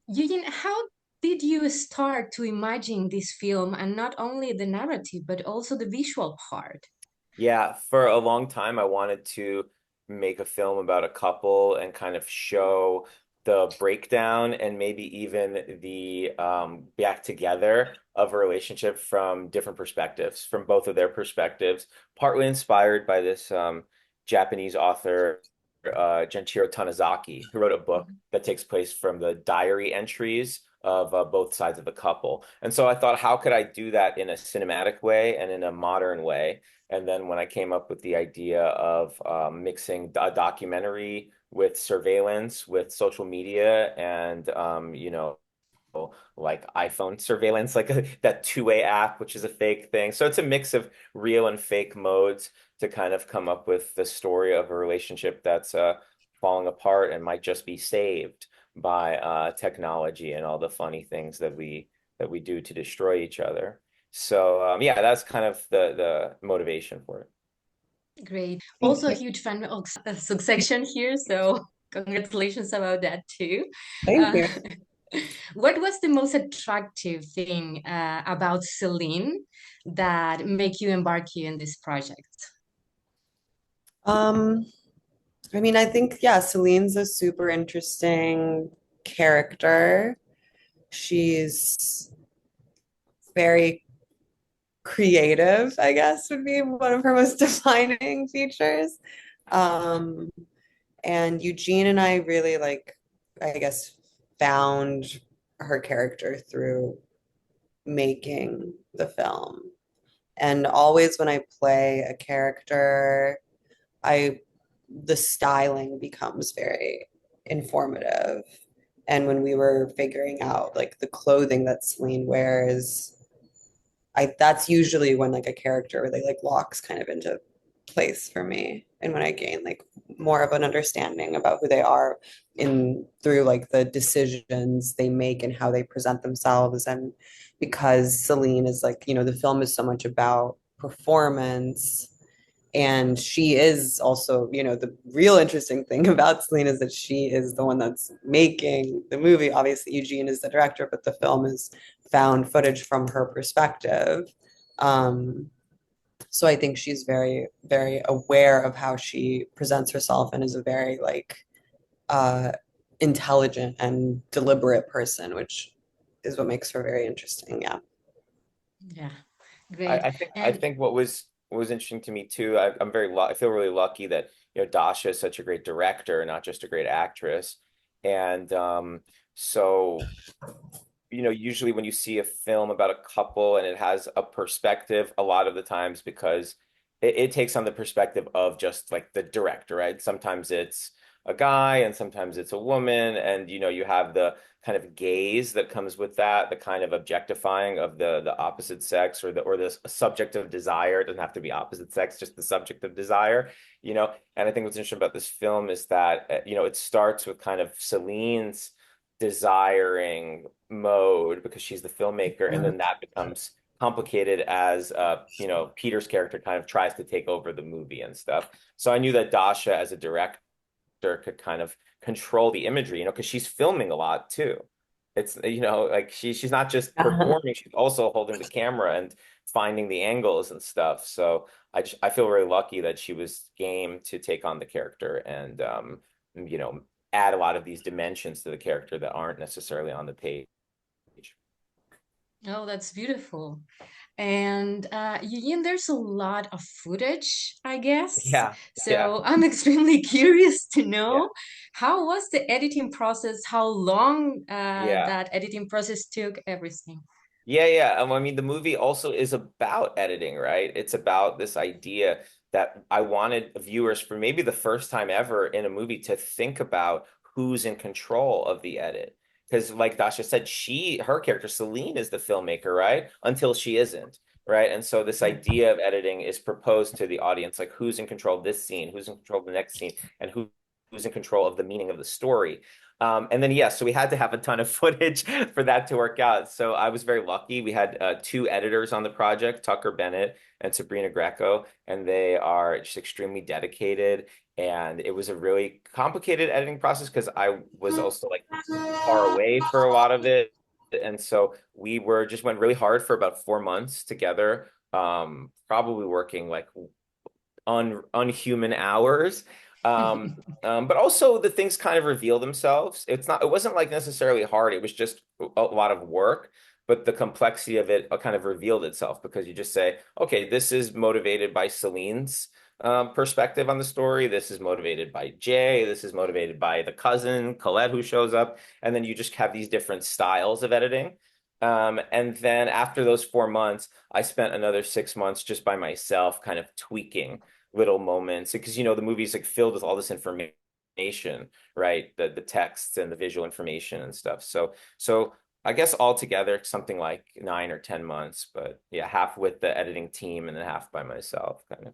Eugene, how did you start to imagine this film and not only the narrative, but also the visual part? Yeah, for a long time, I wanted to make a film about a couple and kind of show the breakdown and maybe even the back together of a relationship from different perspectives, from both of their perspectives, partly inspired by this Japanese author, Genichiro Tanizaki, who wrote a book that takes place from the diary entries of both sides of the couple. And so I thought, how could I do that in a cinematic way and in a modern way? And then when I came up with the idea of mixing a documentary with surveillance, with social media, and like iPhone surveillance, like that two-way app, which is a fake thing. So it's a mix of real and fake modes to kind of come up with the story of a relationship that's falling apart and might just be saved by technology and all the funny things that we do to destroy each other. So yeah, that's kind of the motivation for it. Great. Thank Also a you. huge fan of Succession here, so congratulations about that too. Thank Uh, you. what was the most attractive thing about Celine that make you embark you in this project? Um, I mean, I think, yeah, Celine's a super interesting character. She's very creative, I guess, would be one of her most defining features. Um, and Eugene and I really I guess, found her character through making the film. And always when I play a character, I the styling becomes very informative. And when we were figuring out like the clothing that Celine wears, I that's usually when like a character really like locks kind of into place for me. And when I gain like more of an understanding about who they are in through like the decisions they make and how they present themselves. And because Celine is like, the film is so much about performance, and she is also, the real interesting thing about Celine is that she is the one that's making the movie. Obviously, Eugene is the director, but the film is found footage from her perspective. Um, so I think she's very, very aware of how she presents herself and is a very uh, intelligent and deliberate person, which is what makes her very interesting. Yeah. Yeah, I, great. I think I And think what was interesting to me too. I feel really lucky that Dasha is such a great director, not just a great actress, and so usually when you see a film about a couple and it has a perspective, a lot of the times because it takes on the perspective of just like the director, right? Sometimes it's a guy and sometimes it's a woman, and you have the kind of gaze that comes with that, the kind of objectifying of the opposite sex or the subject of desire. It doesn't have to be opposite sex, just the subject of desire, And I think what's interesting about this film is that it starts with kind of Celine's desiring mode because she's the filmmaker, and then that becomes complicated as Peter's character kind of tries to take over the movie and stuff. So I knew that Dasha as a director could kind of control the imagery, because she's filming a lot too. It's like she's not just performing, she's also holding the camera and finding the angles and stuff. So I feel very lucky that she was game to take on the character and you know add a lot of these dimensions to the character that aren't necessarily on the page. oh, that's beautiful. And Eugene, there's a lot of footage, I guess. Yeah, yeah, So I'm extremely curious to yeah, know how was the editing process, how long yeah. that editing process took, everything. Yeah, yeah. I mean, the movie also is about editing, right? It's about this idea that I wanted viewers for maybe the first time ever in a movie to think about who's in control of the edit. Because, like Dasha said, her character, Celine, is the filmmaker, right? Until she isn't, right? And so this Yeah. idea of editing is proposed to the audience, like who's in control of this scene, who's in control of the next scene, and who's in control of the meaning of the story. And then, yes, so we had to have a ton of footage for that to work out. So I was very lucky. We had two editors on the project, Tucker Bennett and Sabrina Greco, and they are just extremely dedicated. And it was a really complicated editing process because I was also like far away for a lot of it. And so we were just went really hard for about 4 months together, probably working like unhuman hours. But also the things kind of reveal themselves. It wasn't like necessarily hard. It was just a lot of work, but the complexity of it kind of revealed itself because you just say, okay, this is motivated by Celine's perspective on the story. This is motivated by Jay. This is motivated by the cousin, Colette, who shows up. And then you just have these different styles of editing. And then after those 4 months, I spent another 6 months just by myself, kind of tweaking little moments because the movie's like filled with all this information, right? The texts and the visual information and stuff. So I guess altogether something like 9 or 10 months, but yeah, half with the editing team and then half by myself, kind of.